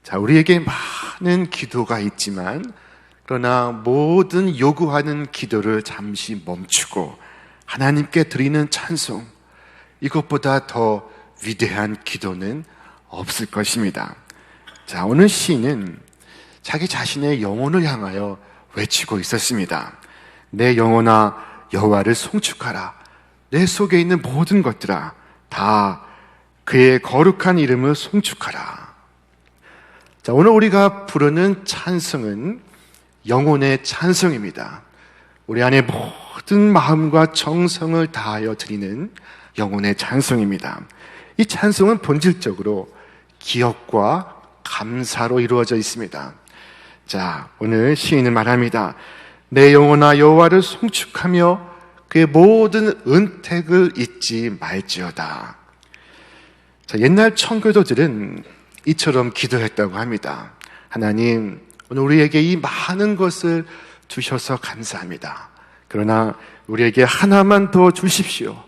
자, 우리에게 많은 기도가 있지만 그러나 모든 요구하는 기도를 잠시 멈추고 하나님께 드리는 찬송, 이것보다 더 위대한 기도는 없을 것입니다. 자, 오늘 시인은 자기 자신의 영혼을 향하여 외치고 있었습니다. 내 영혼아 여호와를 송축하라. 내 속에 있는 모든 것들아 다 그의 거룩한 이름을 송축하라. 자, 오늘 우리가 부르는 찬송은 영혼의 찬송입니다. 우리 안에 모든 마음과 정성을 다하여 드리는 영혼의 찬송입니다. 이 찬송은 본질적으로 기억과 감사로 이루어져 있습니다. 자, 오늘 시인은 말합니다. 내 영혼아 여호와를 송축하며 그의 모든 은택을 잊지 말지어다. 자, 옛날 청교도들은 이처럼 기도했다고 합니다. 하나님, 오늘 우리에게 이 많은 것을 주셔서 감사합니다. 그러나 우리에게 하나만 더 주십시오.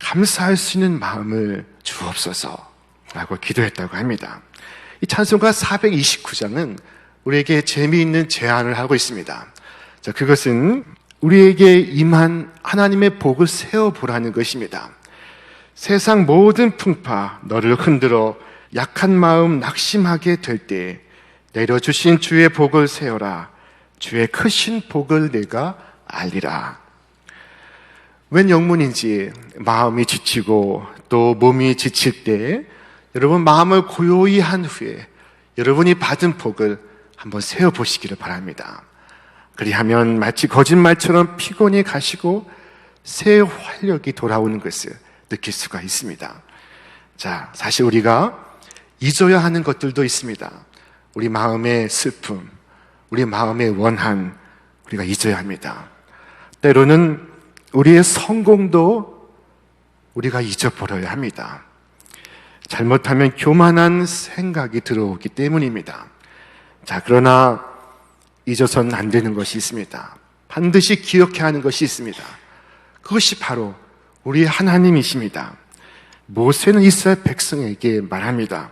감사할 수 있는 마음을 주옵소서 라고 기도했다고 합니다. 이 찬송가 429장은 우리에게 재미있는 제안을 하고 있습니다. 자, 그것은 우리에게 임한 하나님의 복을 세어보라는 것입니다. 세상 모든 풍파 너를 흔들어 약한 마음 낙심하게 될 때 내려주신 주의 복을 세어라. 주의 크신 복을 내가 알리라. 웬 영문인지 마음이 지치고 또 몸이 지칠 때 여러분 마음을 고요히 한 후에 여러분이 받은 복을 한번 세어보시기를 바랍니다. 그리하면 마치 거짓말처럼 피곤이 가시고 새 활력이 돌아오는 것을 느낄 수가 있습니다. 자, 사실 우리가 잊어야 하는 것들도 있습니다. 우리 마음의 슬픔, 우리 마음의 원한, 우리가 잊어야 합니다. 때로는 우리의 성공도 우리가 잊어버려야 합니다. 잘못하면 교만한 생각이 들어오기 때문입니다. 자, 그러나 잊어서는 안 되는 것이 있습니다. 반드시 기억해야 하는 것이 있습니다. 그것이 바로 우리 하나님이십니다. 모세는 이스라엘 백성에게 말합니다.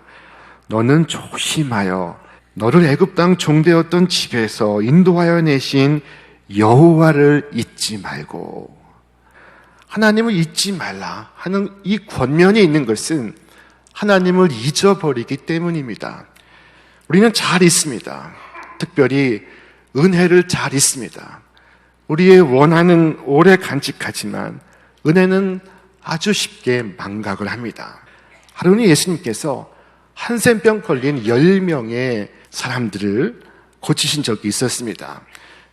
너는 조심하여 너를 애굽 땅 종되었던 집에서 인도하여 내신 여호와를 잊지 말고, 하나님을 잊지 말라 하는 이 권면이 있는 것은 하나님을 잊어버리기 때문입니다. 우리는 잘 잊습니다. 특별히 은혜를 잘 잊습니다. 우리의 원하는 오래 간직하지만 은혜는 아주 쉽게 망각을 합니다. 하루는 예수님께서 한센병 걸린 10명의 사람들을 고치신 적이 있었습니다.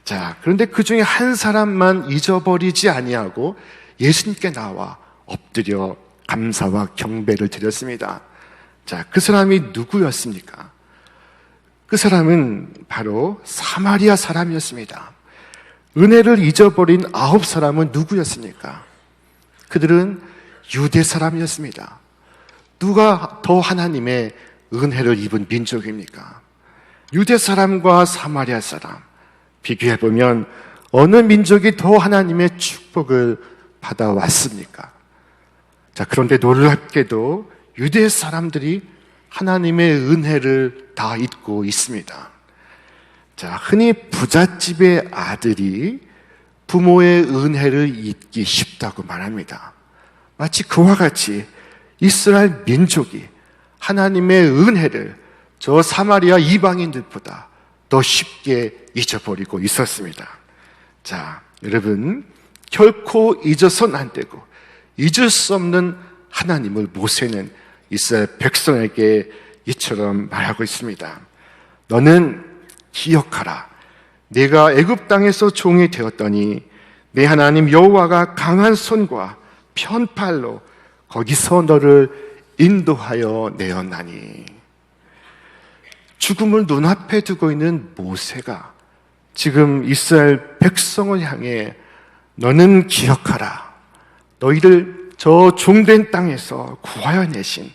자, 그런데 그 중에 한 사람만 잊어버리지 아니하고 예수님께 나와 엎드려 감사와 경배를 드렸습니다. 자, 그 사람이 누구였습니까? 그 사람은 바로 사마리아 사람이었습니다. 은혜를 잊어버린 9사람은 누구였습니까? 그들은 유대 사람이었습니다. 누가 더 하나님의 은혜를 입은 민족입니까? 유대 사람과 사마리아 사람 비교해보면 어느 민족이 더 하나님의 축복을 받아왔습니까? 자, 그런데 놀랍게도 유대 사람들이 하나님의 은혜를 다 잊고 있습니다. 자, 흔히 부잣집의 아들이 부모의 은혜를 잊기 쉽다고 말합니다. 마치 그와 같이 이스라엘 민족이 하나님의 은혜를 저 사마리아 이방인들보다 더 쉽게 잊어버리고 있었습니다. 자, 여러분, 결코 잊어서는 안 되고 잊을 수 없는 하나님을 모세는 이스라엘 백성에게 이처럼 말하고 있습니다. 너는 기억하라. 내가 애굽 땅에서 종이 되었더니 내 하나님 여호와가 강한 손과 편팔로 거기서 너를 인도하여 내었나니. 죽음을 눈앞에 두고 있는 모세가 지금 이스라엘 백성을 향해 너는 기억하라. 너희를 저 종된 땅에서 구하여 내신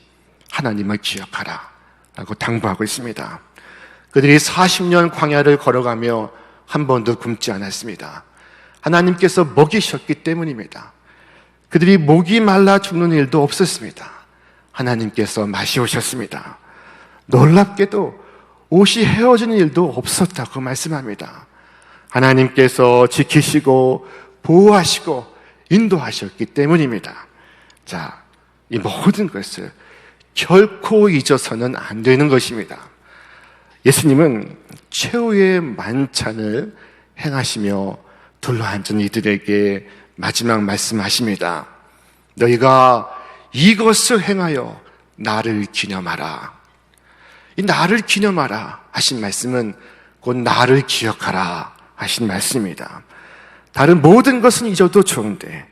하나님을 기억하라 라고 당부하고 있습니다. 그들이 40년 광야를 걸어가며 한 번도 굶지 않았습니다. 하나님께서 먹이셨기 때문입니다. 그들이 목이 말라 죽는 일도 없었습니다. 하나님께서 마시오셨습니다. 놀랍게도 옷이 헤어지는 일도 없었다고 말씀합니다. 하나님께서 지키시고 보호하시고 인도하셨기 때문입니다. 자, 이 모든 것을 결코 잊어서는 안 되는 것입니다. 예수님은 최후의 만찬을 행하시며 둘러앉은 이들에게 마지막 말씀하십니다. 너희가 이것을 행하여 나를 기념하라. 이 나를 기념하라 하신 말씀은 곧 나를 기억하라 하신 말씀입니다. 다른 모든 것은 잊어도 좋은데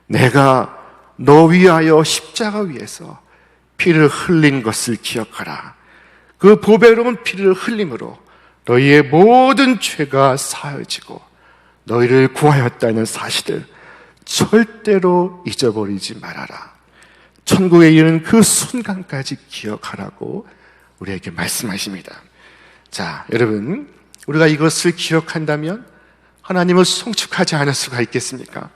내가 너 위하여 십자가 위에서 피를 흘린 것을 기억하라. 그 보배로운 피를 흘림으로 너희의 모든 죄가 사해지고 너희를 구하였다는 사실을 절대로 잊어버리지 말아라. 천국에 이르는 그 순간까지 기억하라고 우리에게 말씀하십니다. 자, 여러분, 우리가 이것을 기억한다면 하나님을 송축하지 않을 수가 있겠습니까?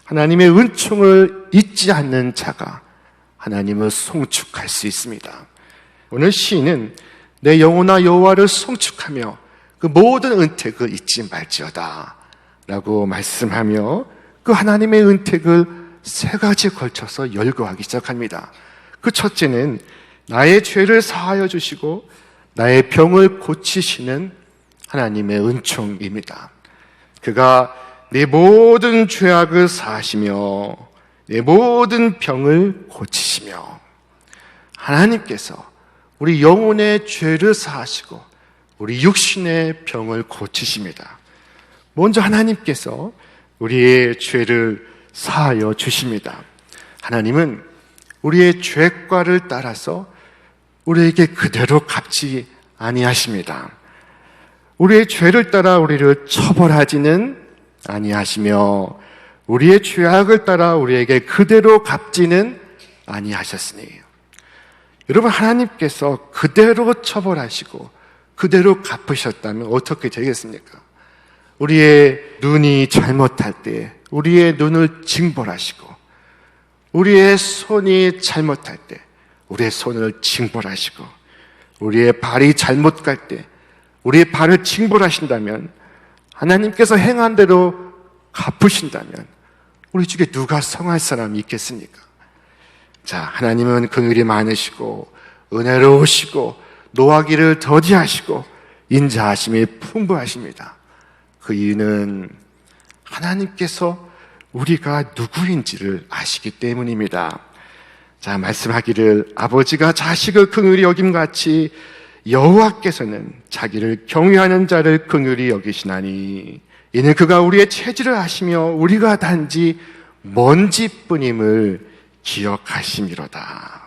하나님의 은총을 잊지 않는 자가 하나님을 송축할 수 있습니다. 오늘 시인은 내 영혼아 여호와를 송축하며 그 모든 은택을 잊지 말지어다 라고 말씀하며 그 하나님의 은택을 세 가지에 걸쳐서 열거하기 시작합니다. 그 첫째는 나의 죄를 사하여 주시고 나의 병을 고치시는 하나님의 은총입니다. 그가 내 모든 죄악을 사하시며 내 모든 병을 고치시며 하나님께서 우리 영혼의 죄를 사하시고 우리 육신의 병을 고치십니다. 먼저 하나님께서 우리의 죄를 사하여 주십니다. 하나님은 우리의 죄과를 따라서 우리에게 그대로 갚지 아니하십니다. 우리의 죄를 따라 우리를 처벌하지는 아니하시며 우리의 죄악을 따라 우리에게 그대로 갚지는 아니하셨으니 여러분, 하나님께서 그대로 처벌하시고 그대로 갚으셨다면 어떻게 되겠습니까? 우리의 눈이 잘못할 때 우리의 눈을 징벌하시고 우리의 손이 잘못할 때 우리의 손을 징벌하시고 우리의 발이 잘못 갈 때 우리의 발을 징벌하신다면 하나님께서 행한 대로 갚으신다면 우리 중에 누가 성할 사람이 있겠습니까? 자, 하나님은 긍휼이 많으시고 은혜로우시고 노하기를 더디하시고 인자하심이 풍부하십니다. 그 이유는 하나님께서 우리가 누구인지를 아시기 때문입니다. 자, 말씀하기를 아버지가 자식을 긍휼히 여김같이 여호와께서는 자기를 경외하는 자를 긍휼히 여기시나니 이는 그가 우리의 체질을 아시며 우리가 단지 먼지뿐임을 기억하심이로다.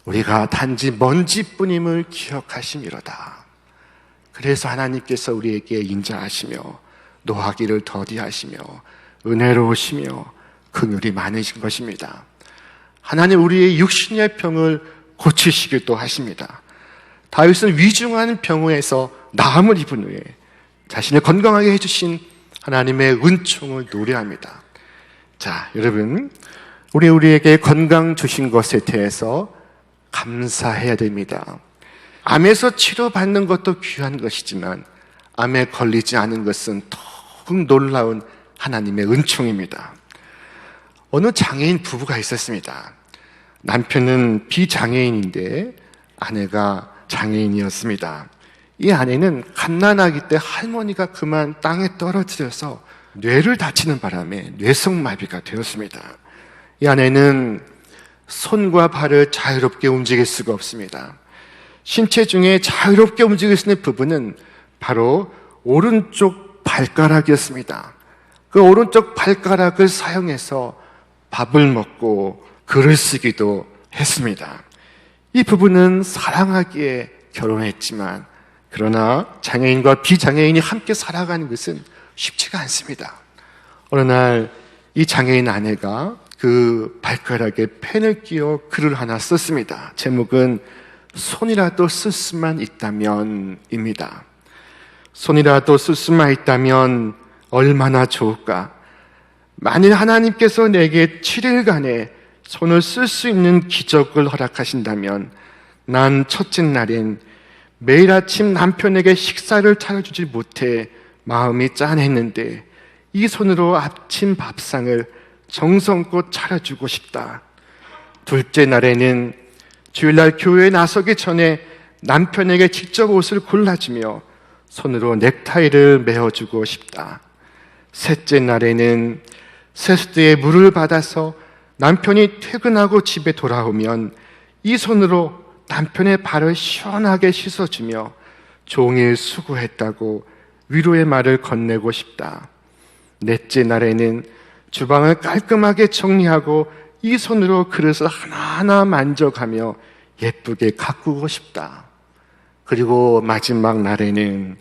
우리가 단지 먼지뿐임을 기억하심이로다. 그래서 하나님께서 우리에게 인자하시며 노하기를 더디하시며 은혜로우시며 긍휼이 많으신 것입니다. 하나님 우리의 육신의 병을 고치시기도 하십니다. 다윗은 위중한 병에서 나음을 입은 후에 자신을 건강하게 해주신 하나님의 은총을 노래합니다. 자, 여러분, 우리에게 건강 주신 것에 대해서 감사해야 됩니다. 암에서 치료받는 것도 귀한 것이지만 암에 걸리지 않은 것은 더욱 놀라운 하나님의 은총입니다. 어느 장애인 부부가 있었습니다. 남편은 비장애인인데 아내가 장애인이었습니다. 이 아내는 갓난아기 때 할머니가 그만 땅에 떨어뜨려서 뇌를 다치는 바람에 뇌성마비가 되었습니다. 이 아내는 손과 발을 자유롭게 움직일 수가 없습니다. 신체 중에 자유롭게 움직일 수 있는 부분은 바로 오른쪽 발가락이었습니다. 그 오른쪽 발가락을 사용해서 밥을 먹고 글을 쓰기도 했습니다. 이 부부는 사랑하기에 결혼했지만 그러나 장애인과 비장애인이 함께 살아가는 것은 쉽지가 않습니다. 어느 날 이 장애인 아내가 그 발가락에 펜을 끼워 글을 하나 썼습니다. 제목은 손이라도 쓸 수만 있다면입니다. 손이라도 쓸 수만 있다면 얼마나 좋을까? 만일 하나님께서 내게 7일간의 손을 쓸 수 있는 기적을 허락하신다면 난 첫째 날엔 매일 아침 남편에게 식사를 차려주지 못해 마음이 짠했는데 이 손으로 아침 밥상을 정성껏 차려주고 싶다. 둘째 날에는 주일날 교회에 나서기 전에 남편에게 직접 옷을 골라주며 손으로 넥타이를 메어주고 싶다. 셋째 날에는 세수대에 물을 받아서 남편이 퇴근하고 집에 돌아오면 이 손으로 남편의 발을 시원하게 씻어주며 종일 수고했다고 위로의 말을 건네고 싶다. 넷째 날에는 주방을 깔끔하게 정리하고 이 손으로 그릇을 하나하나 만져가며 예쁘게 가꾸고 싶다. 그리고 마지막 날에는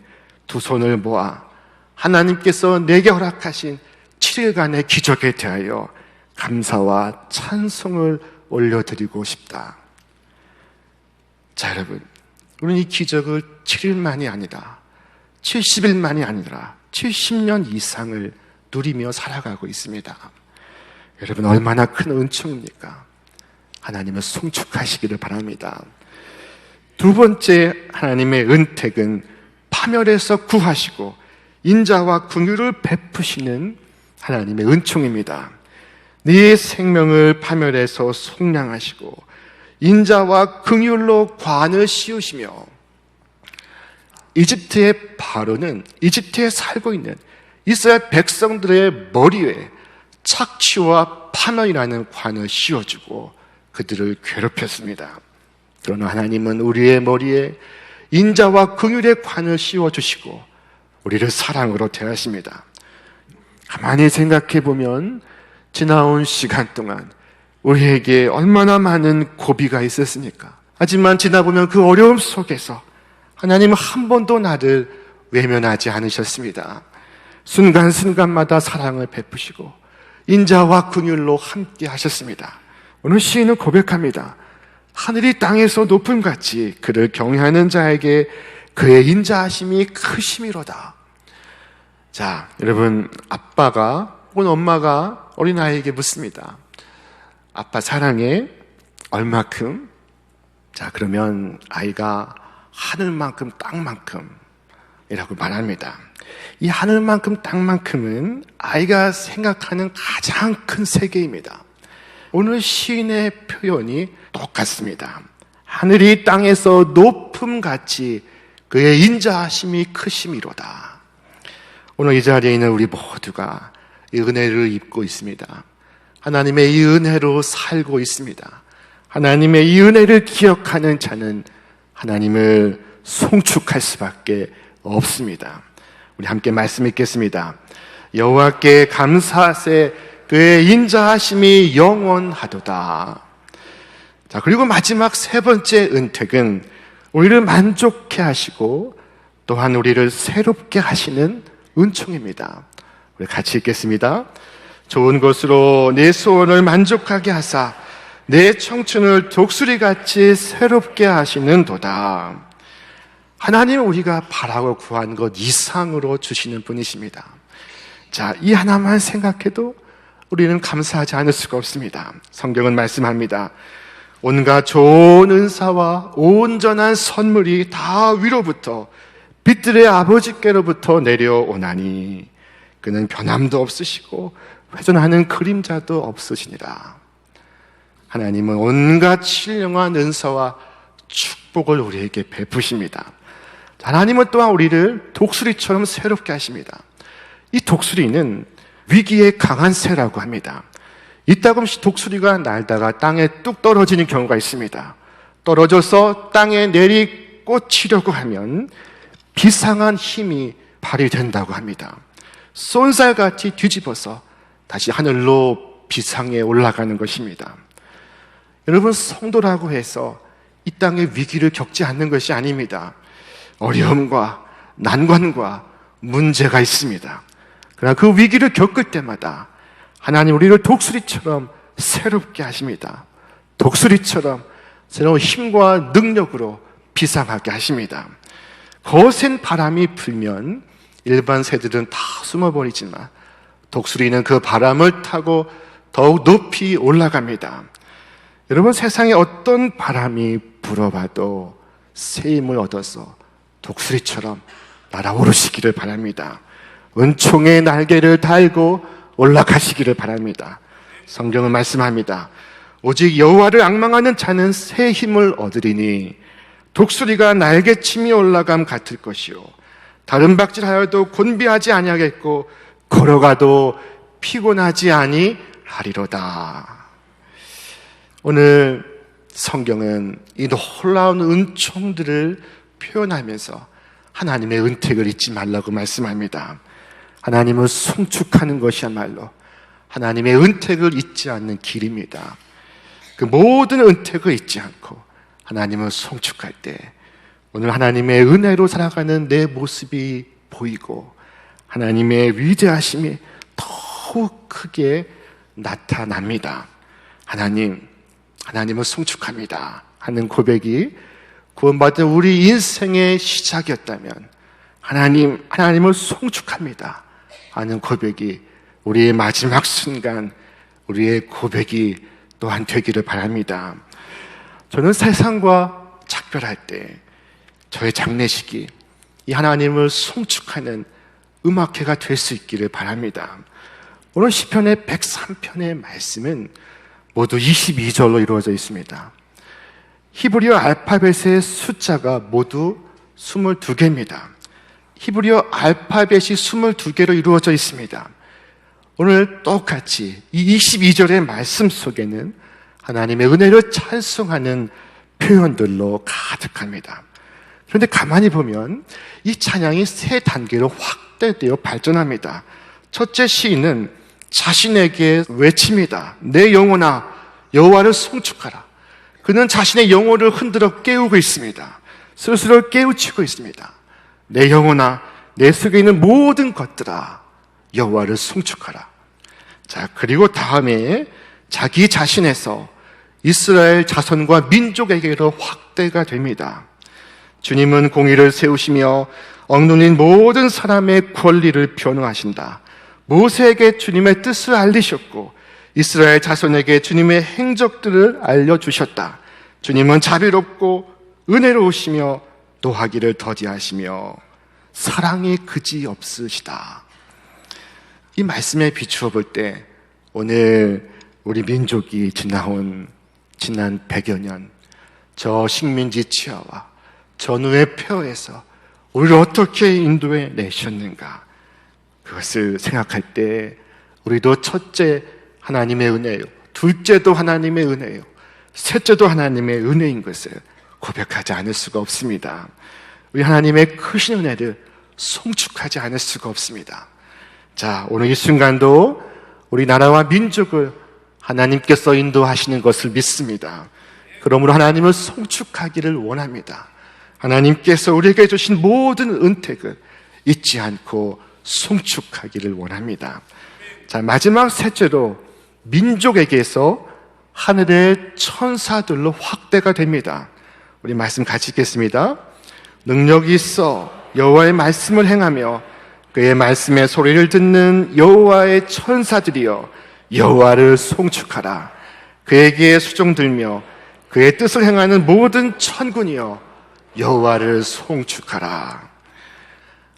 두 손을 모아 하나님께서 내게 허락하신 7일간의 기적에 대하여 감사와 찬송을 올려드리고 싶다. 자, 여러분, 우리는 이 기적을 7일만이 아니라 70일만이 아니라 70년 이상을 누리며 살아가고 있습니다. 여러분, 얼마나 큰 은총입니까? 하나님을 송축하시기를 바랍니다. 두 번째 하나님의 은택은 파멸에서 구하시고 인자와 긍휼을 베푸시는 하나님의 은총입니다. 네 생명을 파멸에서 속량하시고 인자와 긍휼로 관을 씌우시며 이집트의 바로는 이집트에 살고 있는 이스라엘 백성들의 머리에 착취와 파멸이라는 관을 씌워주고 그들을 괴롭혔습니다. 그러나 하나님은 우리의 머리에 인자와 긍휼의 관을 씌워주시고 우리를 사랑으로 대하십니다. 가만히 생각해 보면 지나온 시간 동안 우리에게 얼마나 많은 고비가 있었습니까? 하지만 지나보면 그 어려움 속에서 하나님은 한 번도 나를 외면하지 않으셨습니다. 순간순간마다 사랑을 베푸시고 인자와 긍휼로 함께 하셨습니다. 오늘 시인은 고백합니다. 하늘이 땅에서 높음같이 그를 경외하는 자에게 그의 인자하심이 크심이로다. 자, 여러분, 아빠가 혹은 엄마가 어린아이에게 묻습니다. 아빠 사랑해? 얼마큼? 자, 그러면 아이가 하늘만큼 땅만큼 이라고 말합니다. 이 하늘만큼 땅만큼은 아이가 생각하는 가장 큰 세계입니다. 오늘 시인의 표현이 똑같습니다. 하늘이 땅에서 높음같이 그의 인자하심이 크심이로다. 오늘 이 자리에 있는 우리 모두가 이 은혜를 입고 있습니다. 하나님의 이 은혜로 살고 있습니다. 하나님의 이 은혜를 기억하는 자는 하나님을 송축할 수밖에 없습니다. 우리 함께 말씀 읽겠습니다. 여호와께 감사하세 그의 인자하심이 영원하도다. 자, 그리고 마지막 세 번째 은택은 우리를 만족해 하시고 또한 우리를 새롭게 하시는 은총입니다. 우리 같이 읽겠습니다. 좋은 것으로 내 소원을 만족하게 하사 내 청춘을 독수리같이 새롭게 하시는 도다. 하나님은 우리가 바라고 구한 것 이상으로 주시는 분이십니다. 자, 이 하나만 생각해도 우리는 감사하지 않을 수가 없습니다. 성경은 말씀합니다. 온갖 좋은 은사와 온전한 선물이 다 위로부터 빛들의 아버지께로부터 내려오나니 그는 변함도 없으시고 회전하는 그림자도 없으시니라. 하나님은 온갖 신령한 은사와 축복을 우리에게 베푸십니다. 하나님은 또한 우리를 독수리처럼 새롭게 하십니다. 이 독수리는 위기에 강한 새라고 합니다. 이따금씩 독수리가 날다가 땅에 뚝 떨어지는 경우가 있습니다. 떨어져서 땅에 내리꽂히려고 하면 비상한 힘이 발휘된다고 합니다. 쏜살같이 뒤집어서 다시 하늘로 비상에 올라가는 것입니다. 여러분, 성도라고 해서 이 땅의 위기를 겪지 않는 것이 아닙니다. 어려움과 난관과 문제가 있습니다. 그러나 그 위기를 겪을 때마다 하나님 우리를 독수리처럼 새롭게 하십니다. 독수리처럼 새로운 힘과 능력으로 비상하게 하십니다. 거센 바람이 불면 일반 새들은 다 숨어버리지만 독수리는 그 바람을 타고 더욱 높이 올라갑니다. 여러분, 세상에 어떤 바람이 불어봐도 새 힘을 얻어서 독수리처럼 날아오르시기를 바랍니다. 은총의 날개를 달고 올라가시기를 바랍니다. 성경은 말씀합니다. 오직 여호와를 앙망하는 자는 새 힘을 얻으리니 독수리가 날개침이 올라감 같을 것이요 다른 박질하여도 곤비하지 아니하겠고 걸어가도 피곤하지 아니하리로다. 오늘 성경은 이 놀라운 은총들을 표현하면서 하나님의 은택을 잊지 말라고 말씀합니다. 하나님을 송축하는 것이야말로 하나님의 은택을 잊지 않는 길입니다. 그 모든 은택을 잊지 않고 하나님을 송축할 때 오늘 하나님의 은혜로 살아가는 내 모습이 보이고 하나님의 위대하심이 더욱 크게 나타납니다. 하나님을 송축합니다 하는 고백이 구원받은 우리 인생의 시작이었다면 하나님을 송축합니다 하는 고백이 우리의 마지막 순간 우리의 고백이 또한 되기를 바랍니다. 저는 세상과 작별할 때 저의 장례식이 이 하나님을 송축하는 음악회가 될 수 있기를 바랍니다. 오늘 시편의 103편의 말씀은 모두 22절로 이루어져 있습니다. 히브리어 알파벳의 숫자가 모두 22개입니다. 히브리어 알파벳이 22개로 이루어져 있습니다. 오늘 똑같이 이 22절의 말씀 속에는 하나님의 은혜를 찬송하는 표현들로 가득합니다. 그런데 가만히 보면 이 찬양이 세 단계로 확대되어 발전합니다. 첫째 시인은 자신에게 외칩니다. 내 영혼아 여호와를 송축하라. 그는 자신의 영혼을 흔들어 깨우고 있습니다. 스스로 깨우치고 있습니다. 내 영혼아 내 속에 있는 모든 것들아 여호와를 송축하라. 자, 그리고 다음에 자기 자신에서 이스라엘 자손과 민족에게로 확대가 됩니다. 주님은 공의를 세우시며 억눌린 모든 사람의 권리를 변호하신다. 모세에게 주님의 뜻을 알리셨고 이스라엘 자손에게 주님의 행적들을 알려주셨다. 주님은 자비롭고 은혜로우시며 노하기를 더디하시며 사랑이 그지없으시다. 이 말씀에 비추어 볼 때 오늘 우리 민족이 지난 100여 년 저 식민지 치하와 전후의 폐허에서 우리를 어떻게 인도해 내셨는가, 그것을 생각할 때 우리도 첫째 하나님의 은혜요, 둘째도 하나님의 은혜요, 셋째도 하나님의 은혜인 것을 고백하지 않을 수가 없습니다. 우리 하나님의 크신 은혜를 송축하지 않을 수가 없습니다. 자, 오늘 이 순간도 우리 나라와 민족을 하나님께서 인도하시는 것을 믿습니다. 그러므로 하나님을 송축하기를 원합니다. 하나님께서 우리에게 주신 모든 은택을 잊지 않고 송축하기를 원합니다. 자, 마지막 셋째로 민족에게서 하늘의 천사들로 확대가 됩니다. 우리 말씀 같이 읽겠습니다. 능력이 있어 여호와의 말씀을 행하며 그의 말씀의 소리를 듣는 여호와의 천사들이여 여호와를 송축하라. 그에게 수종들며 그의 뜻을 행하는 모든 천군이여 여호와를 송축하라.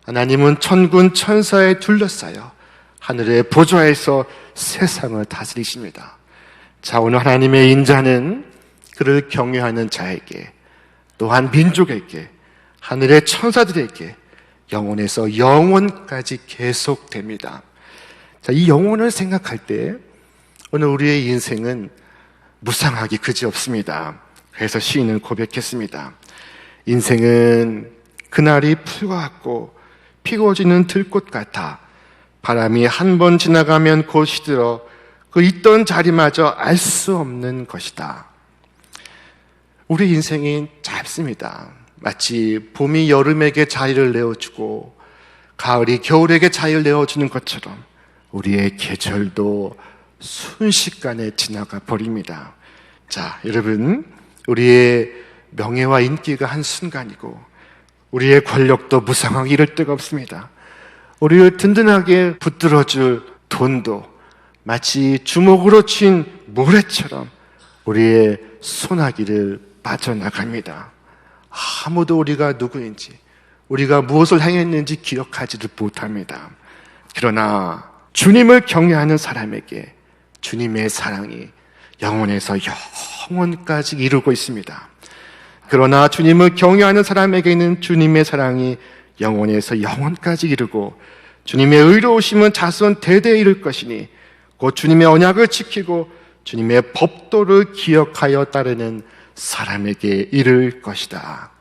하나님은 천군 천사에 둘러싸여 하늘의 보좌에서 세상을 다스리십니다. 자, 오늘 하나님의 인자는 그를 경외하는 자에게, 또한 민족에게, 하늘의 천사들에게 영원에서 영원까지 계속됩니다. 자, 이 영혼을 생각할 때 오늘 우리의 인생은 무상하기 그지없습니다. 그래서 시인은 고백했습니다. 인생은 그날이 풀과 같고 피고지는 들꽃 같아 바람이 한 번 지나가면 곧 시들어 그 있던 자리마저 알 수 없는 것이다. 우리 인생이 짧습니다. 마치 봄이 여름에게 자리를 내어주고 가을이 겨울에게 자리를 내어주는 것처럼 우리의 계절도 순식간에 지나가 버립니다. 자, 여러분, 우리의 명예와 인기가 한순간이고 우리의 권력도 무상하기 이를 데가 없습니다. 우리를 든든하게 붙들어줄 돈도 마치 주먹으로 친 모래처럼 우리의 손아귀를 빠져나갑니다. 아무도 우리가 누구인지, 우리가 무엇을 행했는지 기억하지를 못합니다. 그러나 주님을 경외하는 사람에게 주님의 사랑이 영원에서 영원까지 이루고 있습니다. 그러나 주님을 경외하는 사람에게는 주님의 사랑이 영원에서 영원까지 이루고 주님의 의로우심은 자손 대대에 이를 것이니 곧 주님의 언약을 지키고 주님의 법도를 기억하여 따르는 사람에게 이를 것이다.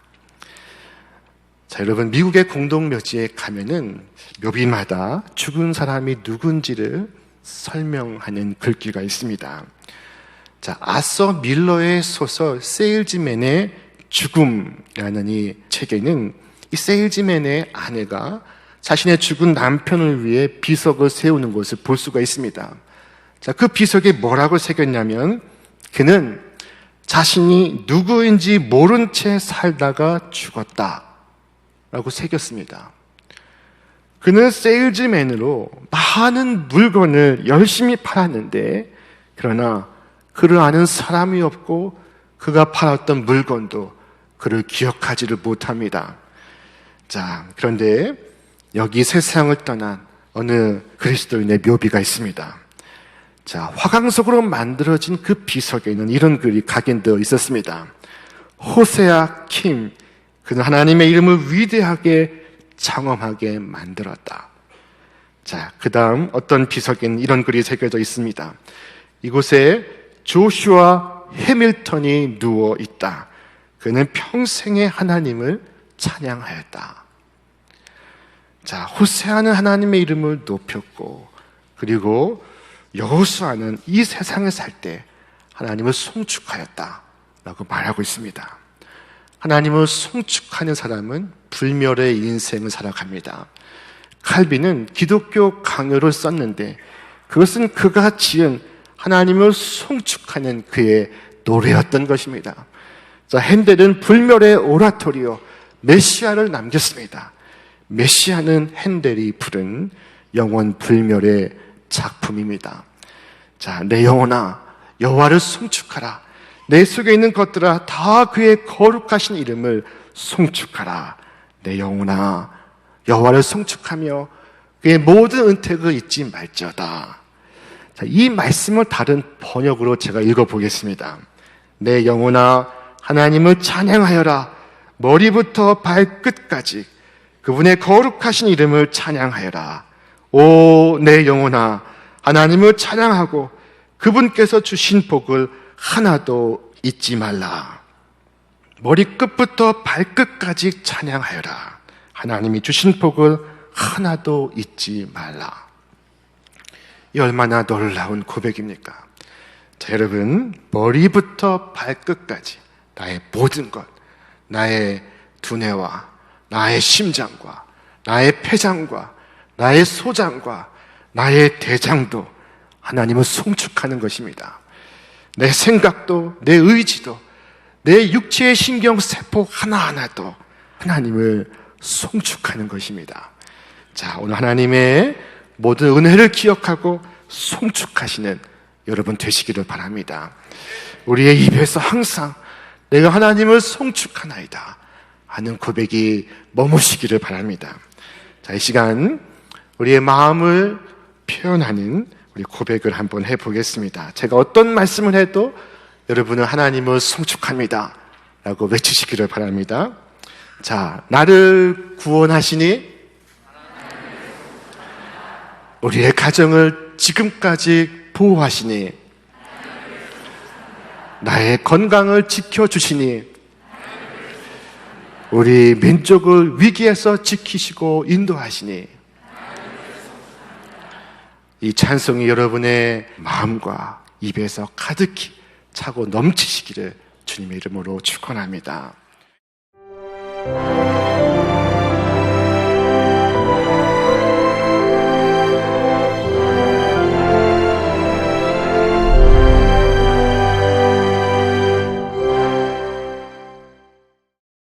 자, 여러분, 미국의 공동묘지에 가면은 묘비마다 죽은 사람이 누군지를 설명하는 글귀가 있습니다. 자, 아서 밀러의 소설 세일즈맨의 죽음이라는 이 책에는 이 세일즈맨의 아내가 자신의 죽은 남편을 위해 비석을 세우는 것을 볼 수가 있습니다. 자, 그 비석에 뭐라고 새겼냐면 그는 자신이 누구인지 모른 채 살다가 죽었다 라고 새겼습니다. 그는 세일즈맨으로 많은 물건을 열심히 팔았는데 그러나 그를 아는 사람이 없고 그가 팔았던 물건도 그를 기억하지를 못합니다. 자, 그런데 여기 세상을 떠난 어느 그리스도인의 묘비가 있습니다. 자, 화강석으로 만들어진 그 비석에는 이런 글이 각인되어 있었습니다. 호세아 킴, 그는 하나님의 이름을 위대하게 장엄하게 만들었다. 자, 그 다음 어떤 비석에는 이런 글이 새겨져 있습니다. 이곳에 조슈아 해밀턴이 누워 있다. 그는 평생의 하나님을 찬양하였다. 자, 호세아는 하나님의 이름을 높였고, 그리고 여호수아는 이 세상에 살 때 하나님을 송축하였다 라고 말하고 있습니다. 하나님을 송축하는 사람은 불멸의 인생을 살아갑니다. 칼빈은 기독교 강요를 썼는데 그것은 그가 지은 하나님을 송축하는 그의 노래였던 것입니다. 자, 핸델은 불멸의 오라토리오 메시아를 남겼습니다. 메시아는 핸델이 부른 영원 불멸의 작품입니다. 자, 내 영혼아 여호와를 송축하라. 내 속에 있는 것들아 다 그의 거룩하신 이름을 송축하라. 내 영혼아 여호와를 송축하며 그의 모든 은택을 잊지 말지어다. 자, 이 말씀을 다른 번역으로 제가 읽어보겠습니다. 내 영혼아 하나님을 찬양하여라. 머리부터 발끝까지 그분의 거룩하신 이름을 찬양하여라. 오, 내 영혼아 하나님을 찬양하고 그분께서 주신 복을 하나도 잊지 말라. 머리끝부터 발끝까지 찬양하여라. 하나님이 주신 복을 하나도 잊지 말라. 이 얼마나 놀라운 고백입니까? 자, 여러분, 머리부터 발끝까지 나의 모든 것, 나의 두뇌와 나의 심장과 나의 폐장과 나의 소장과 나의 대장도 하나님을 송축하는 것입니다. 내 생각도 내 의지도 내 육체의 신경세포 하나하나도 하나님을 송축하는 것입니다. 자, 오늘 하나님의 모든 은혜를 기억하고 송축하시는 여러분 되시기를 바랍니다. 우리의 입에서 항상 내가 하나님을 송축하나이다 하는 고백이 머무시기를 바랍니다. 자, 이 시간 우리의 마음을 표현하는 우리 고백을 한번 해보겠습니다. 제가 어떤 말씀을 해도 여러분은 하나님을 송축합니다 라고 외치시기를 바랍니다. 자, 나를 구원하시니 우리의 가정을 지금까지 보호하시니 나의 건강을 지켜주시니 우리 민족을 위기에서 지키시고 인도하시니 이 찬송이 여러분의 마음과 입에서 가득히 차고 넘치시기를 주님의 이름으로 축원합니다.